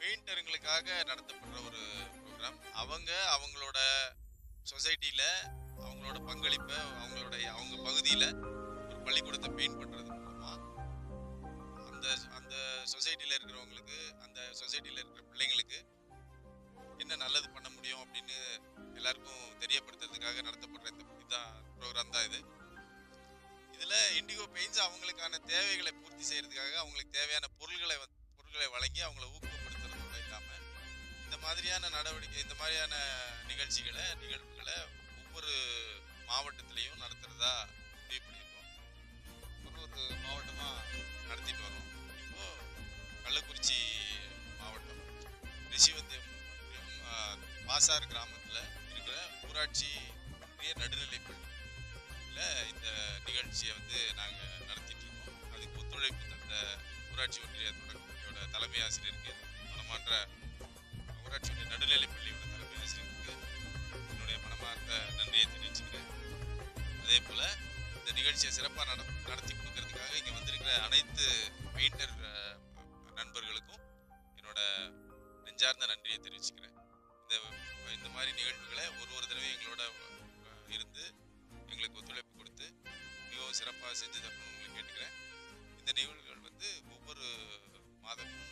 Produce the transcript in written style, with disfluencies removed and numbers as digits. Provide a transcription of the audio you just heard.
பெயிண்டருங்களுக்காக நடத்தப்படுற ஒரு ப்ரோக்ராம். அவங்க அவங்களோட சொசைட்டில அவங்களோட பங்களிப்ப அவங்க பகுதியில ஒரு பள்ளிக்கூடத்தை பெயிண்ட் பண்றது மூலமா அந்த அந்த சொசைட்டில இருக்கிறவங்களுக்கு, அந்த சொசைட்டில இருக்கிற பிள்ளைங்களுக்கு என்ன நல்லது பண்ண முடியும் அப்படின்னு எல்லாருக்கும் தெரியப்படுத்துறதுக்காக நடத்தப்படுற இந்த இதான் ப்ரோக்ராம் தான் இது. இதுல இண்டிகோ பெயிண்ட்ஸ் அவங்களுக்கான தேவைகளை பூர்த்தி செய்யறதுக்காக அவங்களுக்கு தேவையான பொருட்களை வழங்கி அவங்கள ஊக்கப்படுத்துறதோட இல்லாம இந்த மாதிரியான நிகழ்வுகளை ஒவ்வொரு மாவட்டத்திலையும் நடத்துறதா முடிவு பண்ணியிருக்கோம். ஒரு மாவட்டமா நடத்திட்டு வரோம். இப்போ கள்ளக்குறிச்சி மாவட்டம் ரிஷிவந்தியம் பாசார் கிராமத்துல இருக்கிற ஊராட்சி நடுநிலைப்பள்ளியில இந்த நிகழ்ச்சியை நாங்க நடத்திட்டு இருக்கோம். அதுக்கு ஒத்துழைப்பு தந்த ஊராட்சி ஒன்றிய தொடக்கப்பள்ளியோட தலைமை ஆசிரியருக்கு, மனமான்ற ஊராட்சி ஒன்றிய நடுநிலைப்பள்ளியோட தலைமை ஆசிரியருக்கு என்னுடைய மனமார்ந்த நன்றியை தெரிவிச்சுக்கிறேன். அதே போல இந்த நிகழ்ச்சியை சிறப்பாக நடத்தி கொடுக்கறதுக்காக இங்க வந்திருக்கிற அனைத்து பெயிண்டர் நண்பர்களுக்கும் என்னோட நெஞ்சார்ந்த நன்றியை தெரிவிச்சுக்கிறேன். இந்த மாதிரி நிகழ்வுகளை ஒரு தடவை எங்களோட இருந்து எங்களுக்கு ஒத்துழைப்பு கொடுத்து மிகவும் சிறப்பாக செஞ்சு தரணும்னு கேட்டுக்கிறேன். இந்த நிகழ்வுகள் ஒவ்வொரு மாதமும்